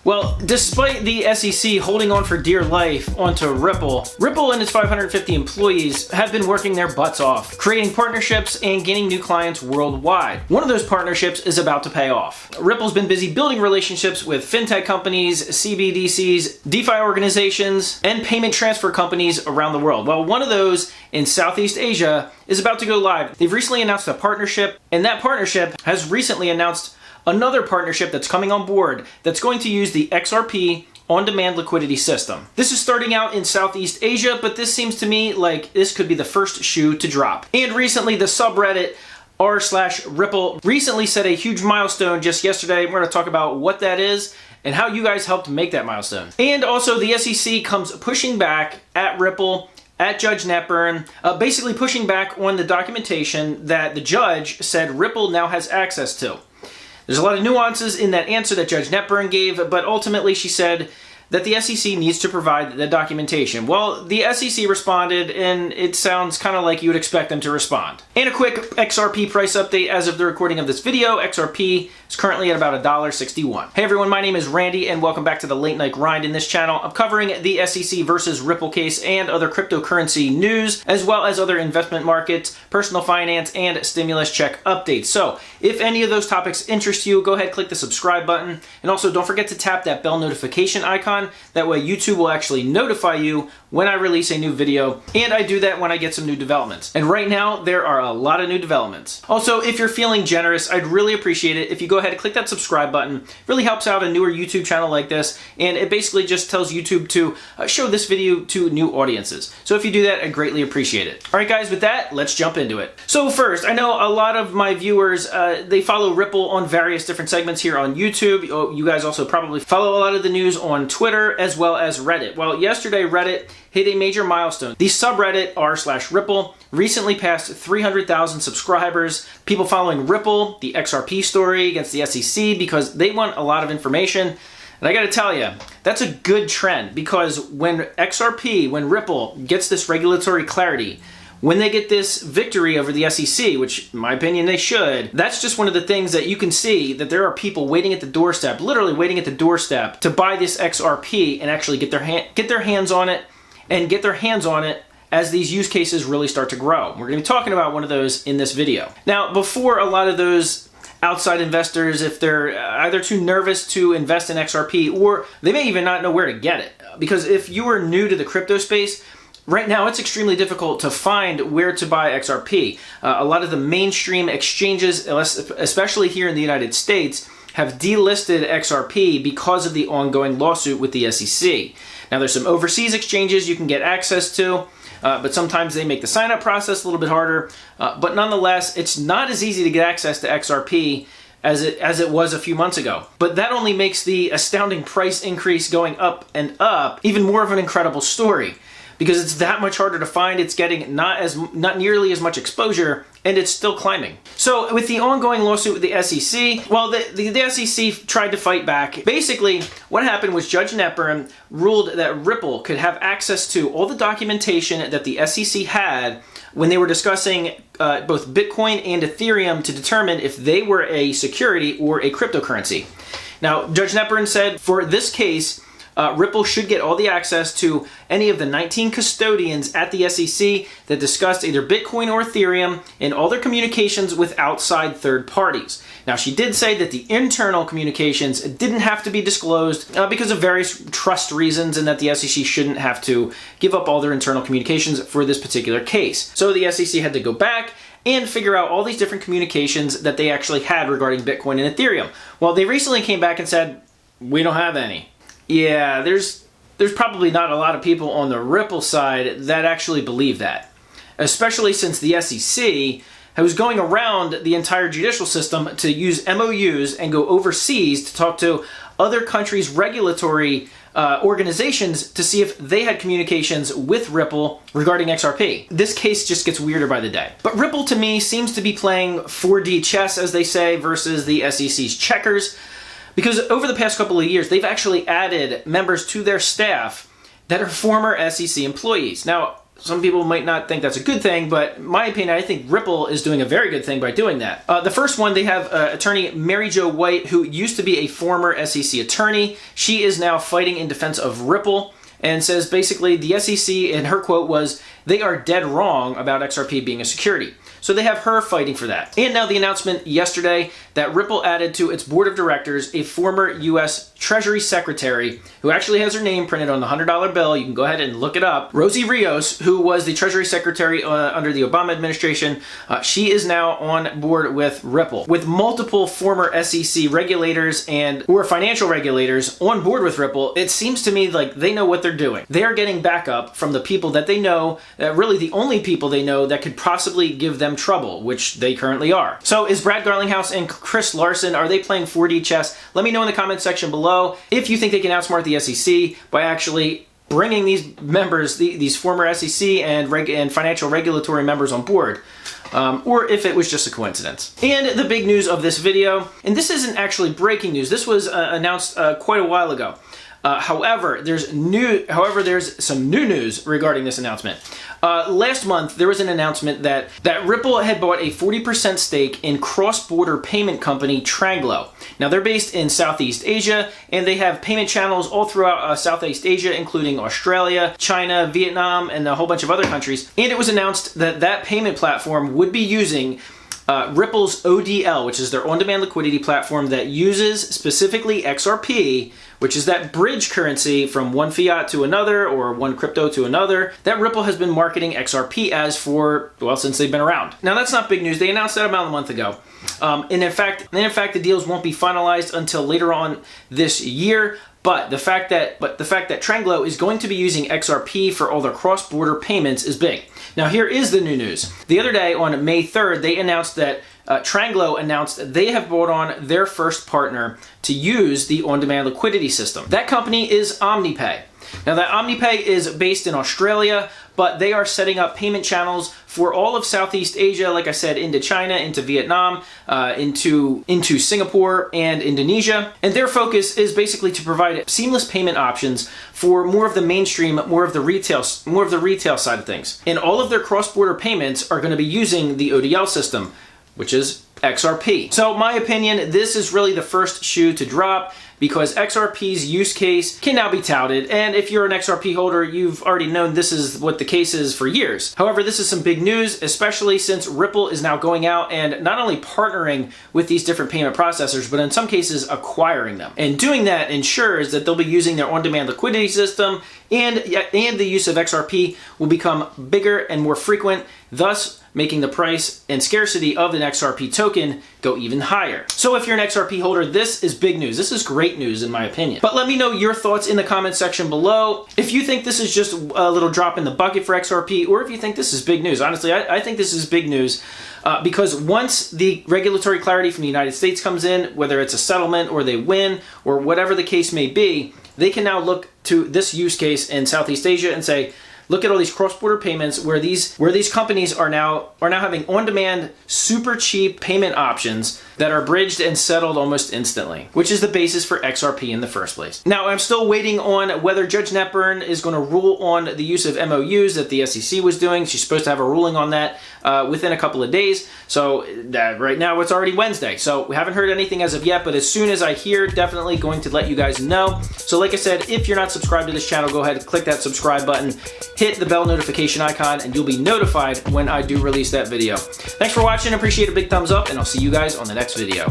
Well, despite the SEC holding on for dear life onto Ripple, Ripple and its 550 employees have been working their butts off, creating partnerships and gaining new clients worldwide. One of those partnerships is about to pay off. Ripple's been busy building relationships with fintech companies, CBDCs, DeFi organizations, and payment transfer companies around the world. Well, one of those in Southeast Asia is about to go live. They've recently announced a partnership, and that partnership has recently announced another partnership that's coming on board that's going to use the XRP on-demand liquidity system. This is starting out in Southeast Asia, but this seems to me like this could be the first shoe to drop. And recently, the subreddit r/Ripple recently set a huge milestone just yesterday. We're going to talk about what that is and how you guys helped make that milestone. And also, the SEC comes pushing back at Ripple, at Judge Netburn, basically pushing back on the documentation that the judge said Ripple now has access to. There's a lot of nuances in that answer that Judge Netburn gave, but ultimately she said that the SEC needs to provide the documentation. Well, the SEC responded, and it sounds kind of like you would expect them to respond. And a quick XRP price update as of the recording of this video. XRP is currently at about $1.61. Hey everyone, my name is Randy, and welcome back to the Late Night Grind. In this channel, I'm covering the SEC versus Ripple case and other cryptocurrency news, as well as other investment markets, personal finance, and stimulus check updates. So if any of those topics interest you, go ahead, click the subscribe button, and also don't forget to tap that bell notification icon. That way YouTube will actually notify you when I release a new video, and I do that when I get some new developments. And right now, there are a lot of new developments. Also, if you're feeling generous, I'd really appreciate it if you go ahead and click that subscribe button. It really helps out a newer YouTube channel like this, and it basically just tells YouTube to show this video to new audiences. So if you do that, I'd greatly appreciate it. All right, guys, with that, let's jump into it. So first, I know a lot of my viewers, they follow Ripple on various different segments here on YouTube. You guys also probably follow a lot of the news on Twitter as well as Reddit. Well, yesterday, Reddit hit a major milestone. The subreddit r/Ripple recently passed 300,000 subscribers. People following Ripple, the XRP story against the SEC, because they want a lot of information. And I gotta tell you, that's a good trend, because when Ripple gets this regulatory clarity, when they get this victory over the SEC, which in my opinion they should, that's just one of the things that you can see, that there are people waiting at the doorstep, literally waiting at the doorstep to buy this XRP and actually get their hands on it, and get their hands on it as these use cases really start to grow. We're going to be talking about one of those in this video. Now, before a lot of those outside investors, if they're either too nervous to invest in XRP, or they may even not know where to get it, because if you are new to the crypto space, right now, it's extremely difficult to find where to buy XRP. A lot of the mainstream exchanges, especially here in the United States, have delisted XRP because of the ongoing lawsuit with the SEC. Now, there's some overseas exchanges you can get access to, but sometimes they make the sign-up process a little bit harder. But nonetheless, it's not as easy to get access to XRP as it was a few months ago. But that only makes the astounding price increase going up and up even more of an incredible story, because it's that much harder to find. It's getting not nearly as much exposure, and it's still climbing. So with the ongoing lawsuit with the SEC, well, the SEC tried to fight back. Basically, what happened was Judge Netburn ruled that Ripple could have access to all the documentation that the SEC had when they were discussing both Bitcoin and Ethereum to determine if they were a security or a cryptocurrency. Now, Judge Netburn said for this case, Ripple should get all the access to any of the 19 custodians at the SEC that discussed either Bitcoin or Ethereum in all their communications with outside third parties. Now, she did say that the internal communications didn't have to be disclosed because of various trust reasons, and that the SEC shouldn't have to give up all their internal communications for this particular case. So the SEC had to go back and figure out all these different communications that they actually had regarding Bitcoin and Ethereum. Well, they recently came back and said, we don't have any. Yeah, there's probably not a lot of people on the Ripple side that actually believe that, especially since the SEC was going around the entire judicial system to use MOUs and go overseas to talk to other countries' regulatory organizations to see if they had communications with Ripple regarding XRP. This case just gets weirder by the day. But Ripple, to me, seems to be playing 4D chess, as they say, versus the SEC's checkers. Because over the past couple of years, they've actually added members to their staff that are former SEC employees. Now, some people might not think that's a good thing, but in my opinion, I think Ripple is doing a very good thing by doing that. The first one, they have attorney Mary Jo White, who used to be a former SEC attorney. She is now fighting in defense of Ripple and says basically the SEC, and her quote was, "They are dead wrong about XRP being a security." So they have her fighting for that. And now the announcement yesterday that Ripple added to its board of directors a former U.S. Treasury Secretary who actually has her name printed on the $100 bill. You can go ahead and look it up. Rosie Rios, who was the Treasury Secretary under the Obama administration, she is now on board with Ripple. With multiple former SEC regulators or financial regulators on board with Ripple, it seems to me like they know what they're doing. They are getting backup from the people that they know, really the only people they know that could possibly give them trouble, which they currently are. So is Brad Garlinghouse and Chris Larson, are they playing 4D chess? Let me know in the comment section below if you think they can outsmart the SEC by actually bringing these members, these former SEC and financial regulatory members on board. Or if it was just a coincidence. And the big news of this video, and this isn't actually breaking news, this was announced quite a while ago. However, there's some new news regarding this announcement. Last month, there was an announcement that Ripple had bought a 40% stake in cross-border payment company Tranglo. Now, they're based in Southeast Asia, and they have payment channels all throughout Southeast Asia, including Australia, China, Vietnam, and a whole bunch of other countries. And it was announced that that payment platform would be using Ripple's ODL, which is their on-demand liquidity platform that uses specifically XRP, which is that bridge currency from one fiat to another or one crypto to another that Ripple has been marketing XRP as for, well, since they've been around. Now, that's not big news. They announced that about a month ago. And in fact, the deals won't be finalized until later on this year. But the fact that Tranglo is going to be using XRP for all their cross-border payments is big. Now, here is the new news. The other day, on May 3rd, they announced that Tranglo announced that they have brought on their first partner to use the on-demand liquidity system. That company is OmniPay. Now, that OmniPay is based in Australia, but they are setting up payment channels for all of Southeast Asia, like I said, into China, into Vietnam, into Singapore and Indonesia. And their focus is basically to provide seamless payment options for more of the mainstream, more of the retail side of things. And all of their cross-border payments are going to be using the ODL system, which is XRP. So my opinion, this is really the first shoe to drop because XRP's use case can now be touted. And if you're an XRP holder, you've already known this is what the case is for years. However, this is some big news, especially since Ripple is now going out and not only partnering with these different payment processors, but in some cases acquiring them. And doing that ensures that they'll be using their on-demand liquidity system and the use of XRP will become bigger and more frequent, thus making the price and scarcity of an XRP token go even higher. So if you're an XRP holder, this is big news. This is great news in my opinion. But let me know your thoughts in the comment section below. If you think this is just a little drop in the bucket for XRP, or if you think this is big news. Honestly, I think this is big news because once the regulatory clarity from the United States comes in, whether it's a settlement or they win or whatever the case may be, they can now look to this use case in Southeast Asia and say, look at all these cross-border payments where these companies are now having on-demand, super cheap payment options that are bridged and settled almost instantly, which is the basis for XRP in the first place. Now, I'm still waiting on whether Judge Netburn is going to rule on the use of MOUs that the SEC was doing. She's supposed to have a ruling on that within a couple of days. So right now it's already Wednesday. So we haven't heard anything as of yet, but as soon as I hear, definitely going to let you guys know. So like I said, if you're not subscribed to this channel, go ahead and click that subscribe button, hit the bell notification icon, and you'll be notified when I do release that video. Thanks for watching. Appreciate a big thumbs up, and I'll see you guys on the next video.